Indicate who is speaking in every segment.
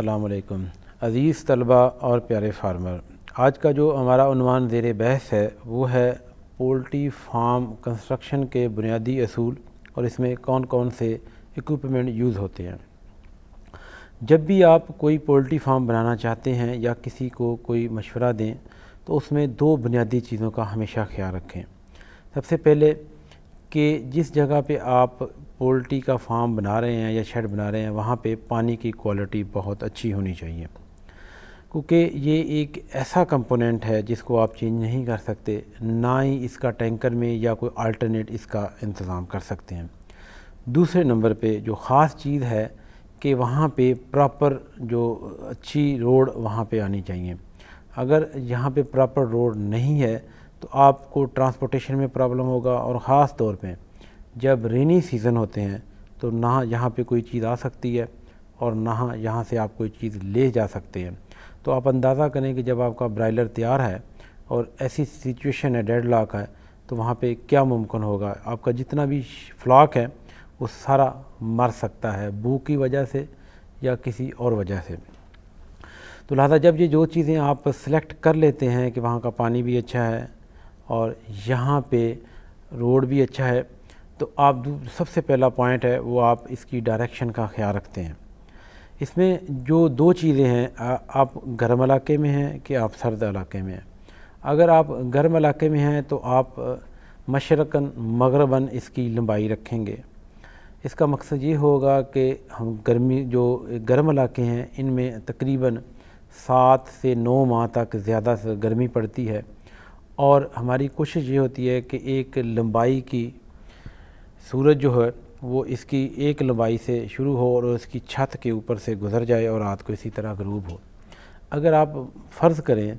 Speaker 1: السلام علیکم عزیز طلبہ اور پیارے فارمر، آج کا جو ہمارا عنوان زیر بحث ہے وہ ہے پولٹری فارم کنسٹرکشن کے بنیادی اصول اور اس میں کون کون سے ایکوپمنٹ یوز ہوتے ہیں۔ جب بھی آپ کوئی پولٹری فارم بنانا چاہتے ہیں یا کسی کو کوئی مشورہ دیں تو اس میں دو بنیادی چیزوں کا ہمیشہ خیال رکھیں۔ سب سے پہلے کہ جس جگہ پہ آپ پولٹری کا فارم بنا رہے ہیں یا شیڈ بنا رہے ہیں وہاں پہ پانی کی کوالٹی بہت اچھی ہونی چاہیے، کیونکہ یہ ایک ایسا کمپوننٹ ہے جس کو آپ چینج نہیں کر سکتے، نہ ہی اس کا ٹینکر میں یا کوئی الٹرنیٹ اس کا انتظام کر سکتے ہیں۔ دوسرے نمبر پہ جو خاص چیز ہے کہ وہاں پہ پراپر جو اچھی روڈ وہاں پہ آنی چاہیے۔ اگر یہاں پہ پراپر روڈ نہیں ہے تو آپ کو ٹرانسپورٹیشن میں پرابلم ہوگا، اور خاص طور پہ جب رینی سیزن ہوتے ہیں تو نہ یہاں پہ کوئی چیز آ سکتی ہے اور نہ یہاں سے آپ کوئی چیز لے جا سکتے ہیں۔ تو آپ اندازہ کریں کہ جب آپ کا برائلر تیار ہے اور ایسی سچویشن ہے، ڈیڈ لاک ہے، تو وہاں پہ کیا ممکن ہوگا؟ آپ کا جتنا بھی فلاک ہے وہ سارا مر سکتا ہے بو کی وجہ سے یا کسی اور وجہ سے۔ تو لہٰذا جب یہ جو چیزیں آپ سلیکٹ کر لیتے ہیں کہ وہاں کا پانی بھی اچھا ہے اور یہاں پہ روڈ بھی اچھا ہے، تو آپ سب سے پہلا پوائنٹ ہے وہ آپ اس کی ڈائریکشن کا خیال رکھتے ہیں۔ اس میں جو دو چیزیں ہیں، آپ گرم علاقے میں ہیں کہ آپ سرد علاقے میں ہیں۔ اگر آپ گرم علاقے میں ہیں تو آپ مشرقاً مغرباً اس کی لمبائی رکھیں گے۔ اس کا مقصد یہ ہوگا کہ ہم جو گرم علاقے ہیں ان میں تقریباً 7 سے 9 ماہ تک زیادہ سے گرمی پڑتی ہے، اور ہماری کوشش یہ ہوتی ہے کہ ایک لمبائی کی سورج جو ہے وہ اس کی ایک لمبائی سے شروع ہو اور اس کی چھت کے اوپر سے گزر جائے اور رات کو اسی طرح غروب ہو۔ اگر آپ فرض کریں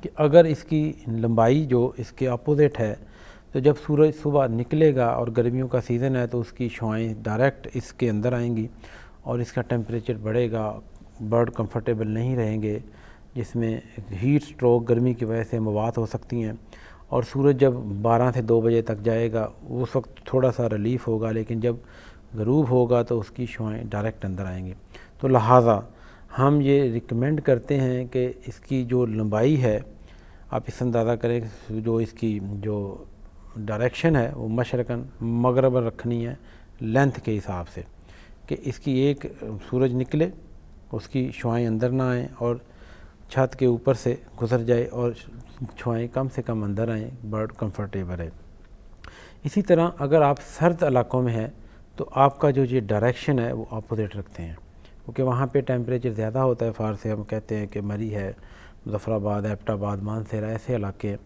Speaker 1: کہ اگر اس کی لمبائی جو اس کے اپوزٹ ہے، تو جب سورج صبح نکلے گا اور گرمیوں کا سیزن ہے تو اس کی شعاعیں ڈائریکٹ اس کے اندر آئیں گی اور اس کا ٹیمپریچر بڑھے گا، برڈ کمفرٹیبل نہیں رہیں گے، جس میں ہیٹ سٹروک گرمی کی وجہ سے مواد ہو سکتی ہیں۔ اور سورج جب 12 سے 2 بجے تک جائے گا اس وقت تھوڑا سا ریلیف ہوگا، لیکن جب غروب ہوگا تو اس کی شعاعیں ڈائریکٹ اندر آئیں گی۔ تو لہٰذا ہم یہ ریکمینڈ کرتے ہیں کہ اس کی جو لمبائی ہے، آپ اس اندازہ کریں جو اس کی جو ڈائریکشن ہے وہ مشرقاً مغرباً رکھنی ہے لینتھ کے حساب سے، کہ اس کی ایک سورج نکلے، اس کی شعاعیں اندر نہ آئیں اور چھت کے اوپر سے گزر جائے اور شعاعیں کم سے کم اندر آئیں، برڈ کمفرٹیبل ہے۔ اسی طرح اگر آپ سرد علاقوں میں ہیں تو آپ کا جو یہ ڈائریکشن ہے وہ اپوزٹ رکھتے ہیں، کیونکہ وہاں پہ ٹیمپریچر زیادہ ہوتا ہے۔ فارس سے ہم کہتے ہیں کہ مری ہے، مظفر آباد، ایبٹ آباد، مانسہرہ، ایسے علاقے ہیں۔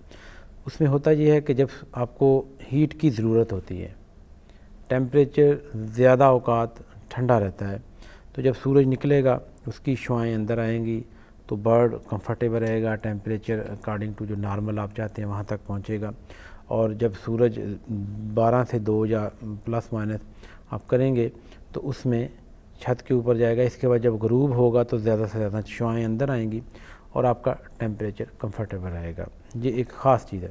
Speaker 1: اس میں ہوتا یہ ہے کہ جب آپ کو ہیٹ کی ضرورت ہوتی ہے، ٹیمپریچر زیادہ اوقات ٹھنڈا رہتا ہے، تو جب سورج نکلے گا اس کی شعاعیں اندر آئیں گی تو برڈ کمفرٹیبل رہے گا، ٹیمپریچر اکارڈنگ ٹو جو نارمل آپ چاہتے ہیں وہاں تک پہنچے گا۔ اور جب سورج 12 سے 2 یا پلس مائنس آپ کریں گے تو اس میں چھت کے اوپر جائے گا۔ اس کے بعد جب غروب ہوگا تو زیادہ سے زیادہ شعاعیں اندر آئیں گی اور آپ کا ٹیمپریچر کمفرٹیبل رہے گا۔ یہ ایک خاص چیز ہے۔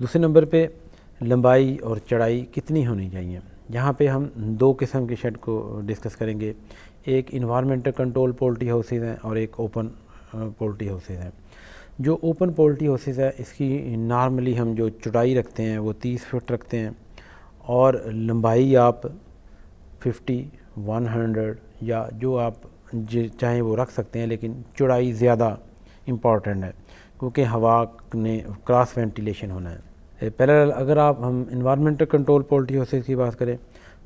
Speaker 1: دوسرے نمبر پہ لمبائی اور چڑھائی کتنی ہونی چاہیے؟ یہاں پہ ہم دو قسم کے شیڈ کو ڈسکس کریں گے، ایک انوائرمنٹل کنٹرول پولٹری ہاؤسز ہیں اور ایک اوپن پولٹری ہاؤسز ہیں۔ جو اوپن پولٹری ہاؤسز ہے اس کی نارملی ہم جو چوڑائی رکھتے ہیں وہ 30 فٹ رکھتے ہیں، اور لمبائی آپ 50، 100 یا جو آپ چاہیں وہ رکھ سکتے ہیں، لیکن چوڑائی زیادہ امپورٹنٹ ہے کیونکہ ہوا نے کراس وینٹیلیشن ہونا ہے۔ پیرالل اگر ہم انوائرمنٹل کنٹرول پولٹری ہاؤسز کی بات کریں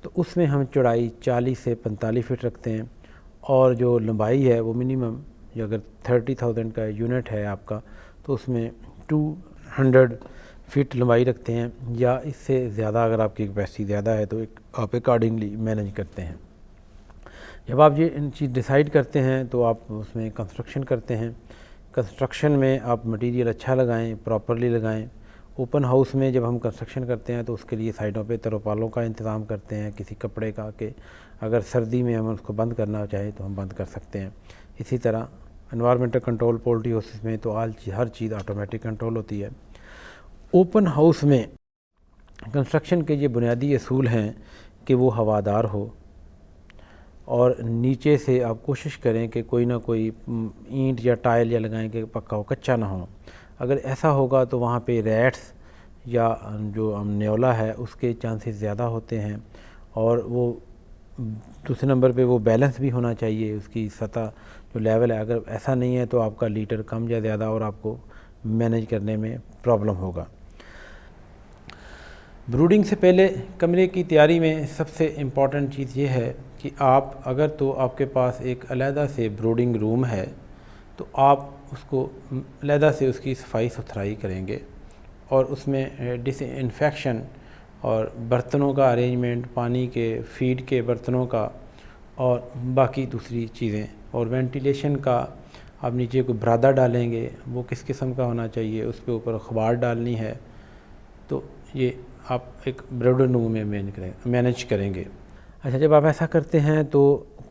Speaker 1: تو اس میں ہم چوڑائی 40 سے 45 فٹ رکھتے ہیں، اور جو لمبائی ہے وہ منیمم، یا اگر 30,000 کا یونٹ ہے آپ کا تو اس میں 200 فٹ لمبائی رکھتے ہیں، یا اس سے زیادہ اگر آپ کی کیپیسٹی زیادہ ہے تو آپ اکارڈنگلی مینیج کرتے ہیں۔ جب آپ یہ چیز ڈیسائیڈ کرتے ہیں تو آپ اس میں کنسٹرکشن کرتے ہیں۔ کنسٹرکشن میں آپ مٹیریل اچھا لگائیں، پراپرلی لگائیں۔ اوپن ہاؤس میں جب ہم کنسٹرکشن کرتے ہیں تو اس کے لیے سائڈوں پہ ترپالوں کا انتظام کرتے ہیں، کسی کپڑے کا، کہ اگر سردی میں ہم اس کو بند کرنا چاہیں تو ہم بند کر سکتے ہیں۔ اسی طرح انوائرمنٹل کنٹرول پولٹری ہاؤسز میں تو ہر چیز آٹومیٹک کنٹرول ہوتی ہے۔ اوپن ہاؤس میں کنسٹرکشن کے یہ بنیادی اصول ہیں کہ وہ ہوادار ہو اور نیچے سے آپ کوشش کریں کہ کوئی نہ کوئی اینٹ یا ٹائل یا لگائیں کہ پکا ہو، کچا نہ ہو۔ اگر ایسا ہوگا تو وہاں پہ ریٹس یا جو نیولا ہے اس کے چانسز زیادہ ہوتے ہیں، اور وہ دوسرے نمبر پہ وہ بیلنس بھی ہونا چاہیے، اس کی سطح جو لیول ہے، اگر ایسا نہیں ہے تو آپ کا لیٹر کم یا زیادہ اور آپ کو مینیج کرنے میں پرابلم ہوگا۔ بروڈنگ سے پہلے کمرے کی تیاری میں سب سے امپورٹنٹ چیز یہ ہے کہ اگر تو آپ کے پاس ایک علیحدہ سے بروڈنگ روم ہے تو آپ اس کو علیحدہ سے اس کی صفائی ستھرائی کریں گے، اور اس میں ڈس انفیکشن اور برتنوں کا ارینجمنٹ، پانی کے فیڈ کے برتنوں کا اور باقی دوسری چیزیں، اور وینٹیلیشن کا آپ نیچے کو برادہ ڈالیں گے، وہ کس قسم کا ہونا چاہیے، اس کے اوپر اخبار ڈالنی ہے، تو یہ آپ ایک بروڈنگ روم میں مینیج کریں گے۔ اچھا، جب آپ ایسا کرتے ہیں تو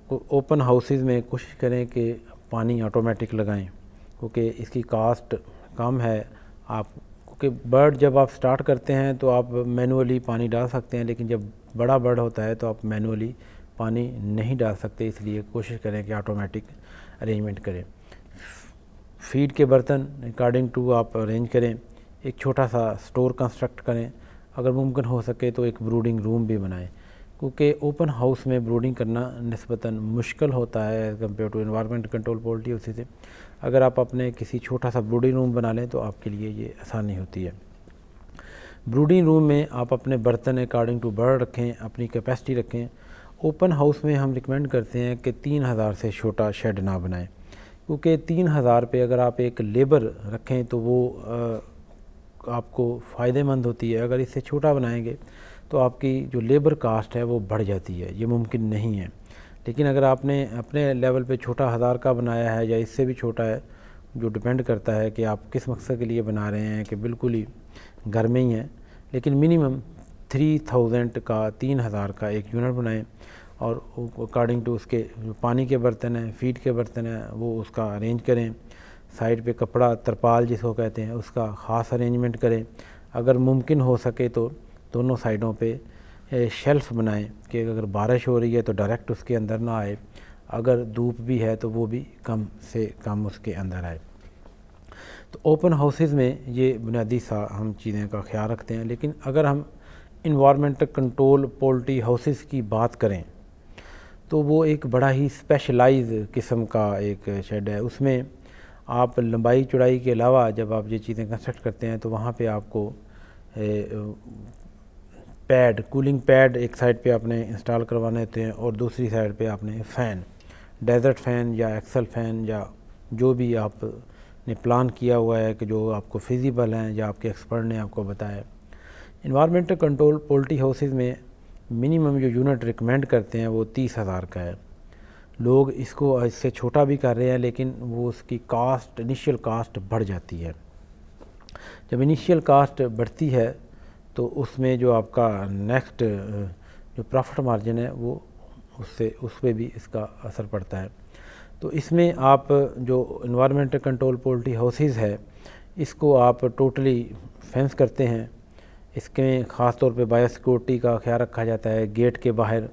Speaker 1: اوپن ہاؤسز میں کوشش کریں کہ پانی آٹومیٹک لگائیں، کیونکہ اس کی کاسٹ کم ہے۔ کیونکہ برڈ جب آپ سٹارٹ کرتے ہیں تو آپ مینولی پانی ڈال سکتے ہیں، لیکن جب بڑا برڈ ہوتا ہے تو آپ مینولی پانی نہیں ڈال سکتے، اس لیے کوشش کریں کہ آٹومیٹک ارینجمنٹ کریں۔ فیڈ کے برتن اکارڈنگ ٹو آپ ارینج کریں، ایک چھوٹا سا سٹور کنسٹرکٹ کریں، اگر ممکن ہو سکے تو ایک بروڈنگ روم بھی بنائیں، کیونکہ اوپن ہاؤس میں بروڈنگ کرنا نسبتاً مشکل ہوتا ہے as compare to environment control policy اسی سے۔ اگر آپ اپنے کسی چھوٹا سا بروڈنگ روم بنا لیں تو آپ کے لیے یہ آسانی ہوتی ہے۔ بروڈنگ روم میں آپ اپنے برتن اکارڈنگ ٹو برڈ رکھیں، اپنی کیپیسٹی رکھیں۔ اوپن ہاؤس میں ہم ریکمینڈ کرتے ہیں کہ 3000 سے چھوٹا شیڈ نہ بنائیں، کیونکہ 3000 پہ اگر آپ ایک لیبر رکھیں تو وہ آپ کو فائدہ مند ہوتی ہے، اگر اس سے چھوٹا بنائیں گے تو آپ کی جو لیبر کاسٹ ہے وہ بڑھ جاتی ہے، یہ ممکن نہیں ہے۔ لیکن اگر آپ نے اپنے لیول پہ چھوٹا 1000 کا بنایا ہے یا اس سے بھی چھوٹا ہے، جو ڈیپینڈ کرتا ہے کہ آپ کس مقصد کے لیے بنا رہے ہیں، کہ بالکل ہی گھر میں ہی ہیں، لیکن منیمم 3000 کا 3000 کا ایک یونٹ بنائیں، اور اکارڈنگ ٹو اس کے جو پانی کے برتن ہیں، فیڈ کے برتن ہیں، وہ اس کا ارینج کریں۔ سائڈ پہ کپڑا ترپال جس کو کہتے ہیں اس کا خاص ارینجمنٹ کریں۔ اگر ممکن ہو سکے تو دونوں سائڈوں پہ شیلف بنائیں کہ اگر بارش ہو رہی ہے تو ڈائریکٹ اس کے اندر نہ آئے، اگر دھوپ بھی ہے تو وہ بھی کم سے کم اس کے اندر آئے۔ تو اوپن ہاؤسز میں یہ بنیادی ہم چیزیں کا خیال رکھتے ہیں۔ لیکن اگر ہم انوائرمنٹ کنٹرول پولٹری ہاؤسز کی بات کریں تو وہ ایک بڑا ہی اسپیشلائز قسم کا ایک شیڈ ہے۔ اس میں آپ لمبائی چوڑائی کے علاوہ جب آپ یہ چیزیں کنسٹرکٹ کرتے ہیں تو وہاں پہ آپ کو کولنگ پیڈ ایک سائڈ پہ آپ نے انسٹال کروانے ہوتے ہیں، اور دوسری سائڈ پہ آپ نے فین، ڈیزرٹ فین یا ایکسل فین یا جو بھی آپ نے پلان کیا ہوا ہے کہ جو آپ کو فیزیبل ہیں یا آپ کے ایکسپرٹ نے آپ کو بتایا۔ انوائرمنٹ کنٹرول پولٹری ہاؤسز میں منیمم جو یونٹ ریکمینڈ کرتے ہیں وہ 30,000 کا ہے۔ لوگ اس کو اس سے چھوٹا بھی کر رہے ہیں، لیکن وہ اس کی کاسٹ، انیشیل کاسٹ بڑھ جاتی ہے۔ جب انیشیل کاسٹ بڑھتی ہے تو اس میں جو آپ کا نیکسٹ جو پروفٹ مارجن ہے وہ اس پہ بھی اس کا اثر پڑتا ہے۔ تو اس میں آپ جو انوائرمنٹ کنٹرول پولٹری ہاؤسز ہے اس کو آپ ٹوٹلی فینس کرتے ہیں۔ اس کے خاص طور پہ بایو سیکورٹی کا خیال رکھا جاتا ہے۔ گیٹ کے باہر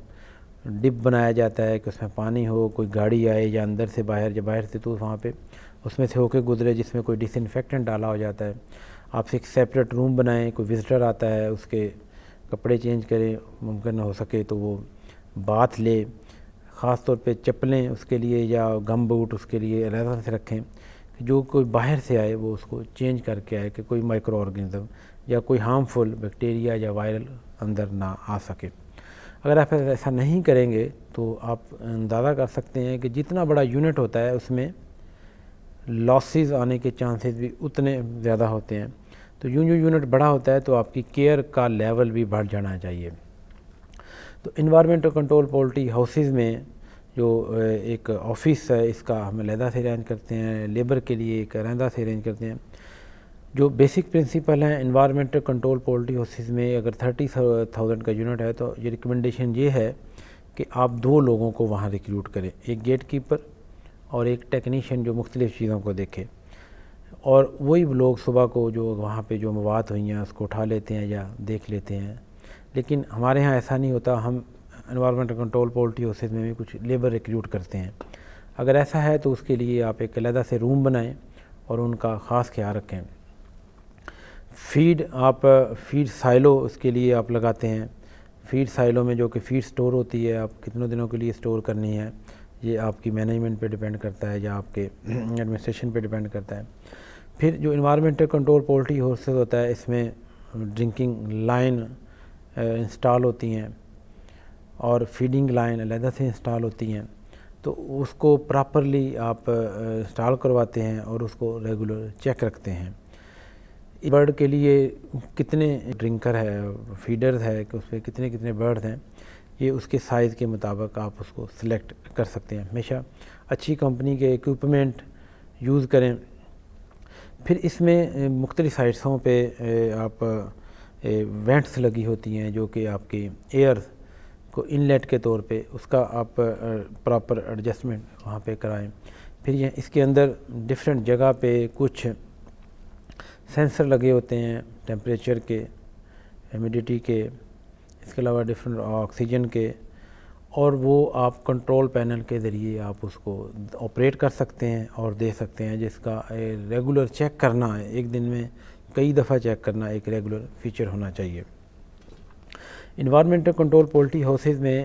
Speaker 1: ڈپ بنایا جاتا ہے کہ اس میں پانی ہو، کوئی گاڑی آئے یا اندر سے باہر یا باہر سے تو وہاں پہ اس میں سے ہو کے گزرے، جس میں کوئی ڈس انفیکٹنٹ ڈالا ہو جاتا ہے۔ آپ سے ایک سیپریٹ روم بنائیں، کوئی وزٹر آتا ہے اس کے کپڑے چینج کریں، ممکن ہو سکے تو وہ باتھ لے، خاص طور پہ چپلیں اس کے لیے یا گم بوٹ اس کے لیے علیحدہ سے رکھیں کہ جو کوئی باہر سے آئے وہ اس کو چینج کر کے آئے، کہ کوئی مائکرو آرگنزم یا کوئی ہارمفل بیکٹیریا یا وائرل اندر نہ آ سکے۔ اگر آپ ایسا نہیں کریں گے تو آپ اندازہ کر سکتے ہیں کہ جتنا بڑا یونٹ ہوتا ہے اس میں لاسز آنے کے چانسز بھی اتنے زیادہ ہوتے ہیں۔ تو یوں یونٹ بڑا ہوتا ہے تو آپ کی کیئر کا لیول بھی بڑھ جانا چاہیے۔ تو انوائرمنٹ کنٹرول پولٹری ہاؤسز میں جو ایک آفس ہے اس کا ہم علیحدہ سے ارینج کرتے ہیں، لیبر کے لیے ایک علیحدہ سے ارینج کرتے ہیں۔ جو بیسک پرنسپل ہیں انوائرمنٹ کنٹرول پولٹری ہاؤسز میں، اگر 30,000 کا یونٹ ہے تو یہ ریکمنڈیشن یہ ہے کہ آپ 2 لوگوں کو وہاں ریکروٹ کریں، ایک گیٹ کیپر اور ایک ٹیکنیشین جو مختلف چیزوں کو دیکھے، اور وہی لوگ صبح کو جو وہاں پہ جو مواد ہوئی ہیں اس کو اٹھا لیتے ہیں یا دیکھ لیتے ہیں۔ لیکن ہمارے ہاں ایسا نہیں ہوتا، ہم انوائرمنٹل کنٹرول پولٹری ہاؤسز میں بھی کچھ لیبر ریکروٹ کرتے ہیں. اگر ایسا ہے تو اس کے لیے آپ ایک علیحدہ سے روم بنائیں اور ان کا خاص خیال رکھیں. فیڈ سائلو اس کے لیے آپ لگاتے ہیں. فیڈ سائلو میں جو کہ فیڈ سٹور ہوتی ہے، آپ کتنوں دنوں کے لیے سٹور کرنی ہے یہ آپ کی مینجمنٹ پہ ڈیپینڈ کرتا ہے یا آپ کے ایڈمنسٹریشن پہ ڈیپینڈ کرتا ہے. پھر جو انوائرمنٹل کنٹرول پولٹری ہاؤسز ہوتا ہے اس میں ڈرنکنگ لائن انسٹال ہوتی ہیں اور فیڈنگ لائن علیحدہ سے انسٹال ہوتی ہیں. تو اس کو پراپرلی آپ انسٹال کرواتے ہیں اور اس کو ریگولر چیک رکھتے ہیں. برڈ کے لیے کتنے ڈرنکر ہے، فیڈرز ہے کہ اس پہ کتنے برڈز ہیں، یہ اس کے سائز کے مطابق آپ اس کو سلیکٹ کر سکتے ہیں. ہمیشہ اچھی کمپنی کے ایکوپمنٹ یوز کریں. پھر اس میں مختلف سائٹسوں پہ آپ وینٹس لگی ہوتی ہیں جو کہ آپ کی ایئر کو انلیٹ کے طور پہ اس کا آپ پراپر ایڈجسٹمنٹ وہاں پہ کرائیں. پھر یہ اس کے اندر ڈفرینٹ جگہ پہ کچھ سینسر لگے ہوتے ہیں ٹیمپریچر کے، ہیومیڈیٹی کے، اس کے علاوہ ڈفرینٹ آکسیجن کے، اور وہ آپ کنٹرول پینل کے ذریعے آپ اس کو آپریٹ کر سکتے ہیں اور دے سکتے ہیں، جس کا ریگولر چیک کرنا ہے، ایک دن میں کئی دفعہ چیک کرنا ایک ریگولر فیچر ہونا چاہیے. انوائرمنٹل کنٹرول پولٹری ہاؤسز میں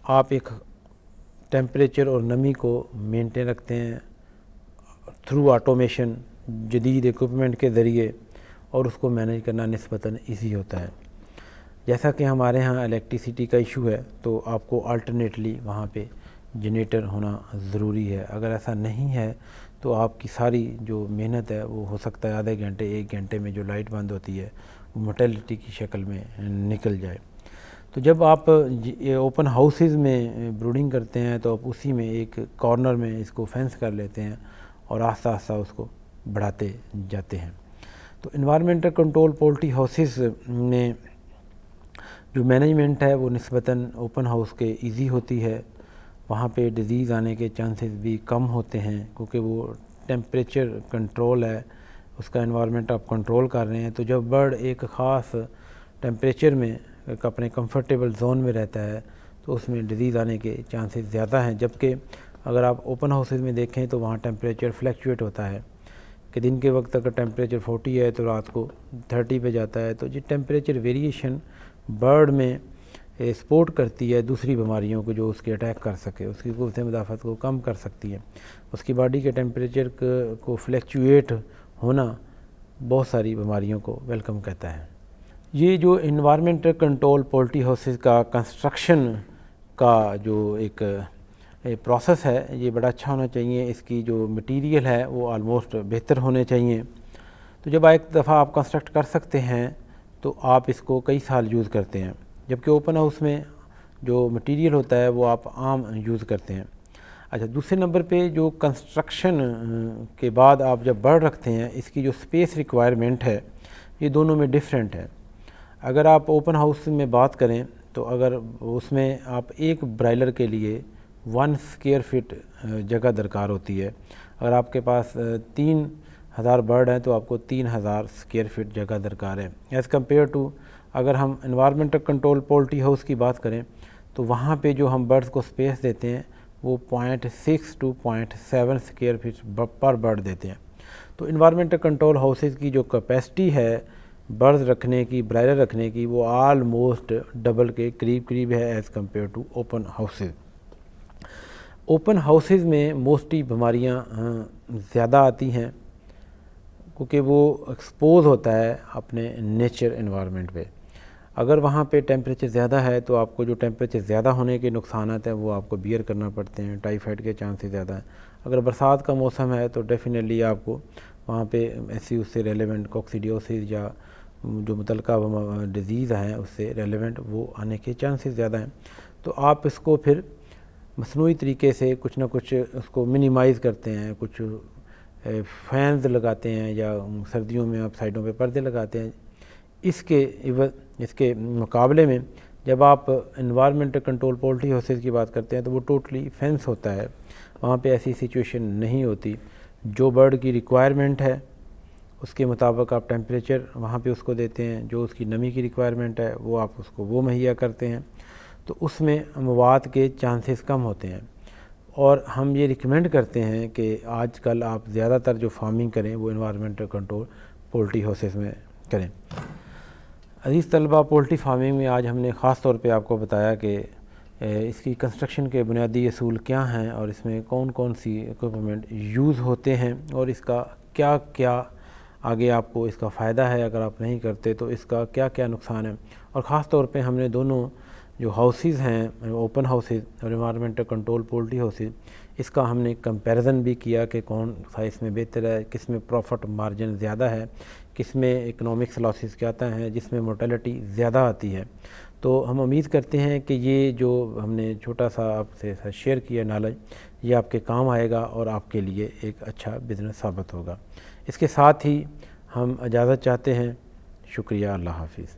Speaker 1: آپ ایک ٹیمپریچر اور نمی کو مینٹین رکھتے ہیں تھرو آٹومیشن، جدید ایکوپمنٹ کے ذریعے، اور اس کو مینیج کرنا نسبتاً ایزی ہوتا ہے. جیسا کہ ہمارے ہاں الیکٹریسٹی کا ایشو ہے تو آپ کو الٹرنیٹلی وہاں پہ جنریٹر ہونا ضروری ہے. اگر ایسا نہیں ہے تو آپ کی ساری جو محنت ہے وہ ہو سکتا ہے آدھے گھنٹے ایک گھنٹے میں جو لائٹ بند ہوتی ہے وہ موٹیلٹی کی شکل میں نکل جائے. تو جب آپ اوپن ہاؤسز میں بروڈنگ کرتے ہیں تو آپ اسی میں ایک کارنر میں اس کو فینس کر لیتے ہیں اور آہستہ آہستہ اس کو بڑھاتے جاتے ہیں. تو انوائرمنٹل کنٹرول پولٹری ہاؤسز میں جو مینجمنٹ ہے وہ نسبتاً اوپن ہاؤس کے ایزی ہوتی ہے. وہاں پہ ڈیزیز آنے کے چانسز بھی کم ہوتے ہیں کیونکہ وہ ٹیمپریچر کنٹرول ہے، اس کا انوائرمنٹ آپ کنٹرول کر رہے ہیں. تو جب برڈ ایک خاص ٹیمپریچر میں ایک اپنے کمفرٹیبل زون میں رہتا ہے تو اس میں ڈیزیز آنے کے چانسز زیادہ ہیں. جبکہ اگر آپ اوپن ہاؤسز میں دیکھیں تو وہاں ٹیمپریچر فلیکچویٹ ہوتا ہے کہ دن کے وقت اگر ٹیمپریچر 40 ہے تو رات کو 30 پہ جاتا ہے. تو یہ ٹیمپریچر ویریشن برڈ میں سپورٹ کرتی ہے دوسری بیماریوں کو جو اس کے اٹیک کر سکے، اس کی قوت مدافعت کو کم کر سکتی ہے. اس کی باڈی کے ٹیمپریچر کو فلیکچویٹ ہونا بہت ساری بیماریوں کو ویلکم کہتا ہے. یہ جو انوائرمنٹل کنٹرول پولٹری ہاؤسز کا کنسٹرکشن کا جو ایک پروسیس ہے یہ بڑا اچھا ہونا چاہیے. اس کی جو مٹیریل ہے وہ آلموسٹ بہتر ہونے چاہیے. تو جب ایک دفعہ آپ کنسٹرکٹ کر سکتے ہیں تو آپ اس کو کئی سال یوز کرتے ہیں، جبکہ اوپن ہاؤس میں جو مٹیریل ہوتا ہے وہ آپ عام یوز کرتے ہیں. اچھا، دوسرے نمبر پہ جو کنسٹرکشن کے بعد آپ جب برڈ رکھتے ہیں اس کی جو اسپیس ریکوائرمنٹ ہے یہ دونوں میں ڈفرینٹ ہے. اگر آپ اوپن ہاؤس میں بات کریں تو اگر اس میں آپ ایک برائلر کے لیے 1 اسکوائر فٹ جگہ درکار ہوتی ہے. اگر آپ کے پاس 3000 برڈ ہیں تو آپ کو 3000 اسکوائر فٹ جگہ درکار ہے. ایز کمپیئر ٹو اگر ہم انوائرمنٹل کنٹرول پولٹری ہاؤس کی بات کریں تو وہاں پہ جو ہم برڈز کو اسپیس دیتے ہیں وہ 0.6 to 0.7 اسکوائر فٹ پر برڈ دیتے ہیں. تو انوائرمنٹل کنٹرول ہاؤسز کی جو کیپیسٹی ہے برڈز رکھنے کی، برائلر رکھنے کی، وہ آلموسٹ ڈبل کے قریب ہے as compare to open houses. Open houses میں موسٹلی بیماریاں زیادہ آتی ہیں کیونکہ وہ ایکسپوز ہوتا ہے اپنے نیچر انوائرمنٹ پہ. اگر وہاں پہ ٹیمپریچر زیادہ ہے تو آپ کو جو ٹیمپریچر زیادہ ہونے کے نقصانات ہیں وہ آپ کو بیئر کرنا پڑتے ہیں. ٹائیفائڈ کے چانسز زیادہ ہیں. اگر برسات کا موسم ہے تو ڈیفینیٹلی آپ کو وہاں پہ ایسی اس سے ریلیونٹ کوکسیڈیوسز یا جو متعلقہ ڈیزیز ہیں اس سے ریلیونٹ وہ آنے کے چانسز زیادہ ہیں. تو آپ اس کو پھر مصنوعی طریقے سے کچھ نہ کچھ اس کو منیمائز کرتے ہیں، کچھ فینز لگاتے ہیں یا سردیوں میں آپ سائڈوں پہ پردے لگاتے ہیں. اس کے مقابلے میں جب آپ انوائرمنٹل کنٹرول پولٹری ہاؤسز کی بات کرتے ہیں تو وہ ٹوٹلی فینس ہوتا ہے. وہاں پہ ایسی سچویشن نہیں ہوتی. جو برڈ کی ریکوائرمنٹ ہے اس کے مطابق آپ ٹیمپریچر وہاں پہ اس کو دیتے ہیں، جو اس کی نمی کی ریکوائرمنٹ ہے وہ آپ اس کو وہ مہیا کرتے ہیں. تو اس میں مواد کے چانسز کم ہوتے ہیں، اور ہم یہ ریکمینڈ کرتے ہیں کہ آج کل آپ زیادہ تر جو فارمنگ کریں وہ انوائرمنٹل کنٹرول پولٹری ہاؤسز میں کریں۔ عزیز طلبہ، پولٹری فارمنگ میں آج ہم نے خاص طور پہ آپ کو بتایا کہ اس کی کنسٹرکشن کے بنیادی اصول کیا ہیں، اور اس میں کون کون سی اکوپمنٹ یوز ہوتے ہیں، اور اس کا کیا کیا آگے آپ کو اس کا فائدہ ہے، اگر آپ نہیں کرتے تو اس کا کیا کیا نقصان ہے۔ اور خاص طور پہ ہم نے دونوں جو ہاؤسز ہیں، اوپن ہاؤسز اور انوائرمنٹل کنٹرول پولٹری ہاؤسز، اس کا ہم نے کمپیریزن بھی کیا کہ کون سا اس میں بہتر ہے، کس میں پروفٹ مارجن زیادہ ہے، کس میں اکنامکس لاسز کیا آتا ہیں، جس میں مورٹیلٹی زیادہ آتی ہے۔ تو ہم امید کرتے ہیں کہ یہ جو ہم نے چھوٹا سا آپ سے شیئر کیا نالج، یہ آپ کے کام آئے گا اور آپ کے لیے ایک اچھا بزنس ثابت ہوگا۔ اس کے ساتھ ہی ہم اجازت چاہتے ہیں۔ شکریہ، اللہ حافظ۔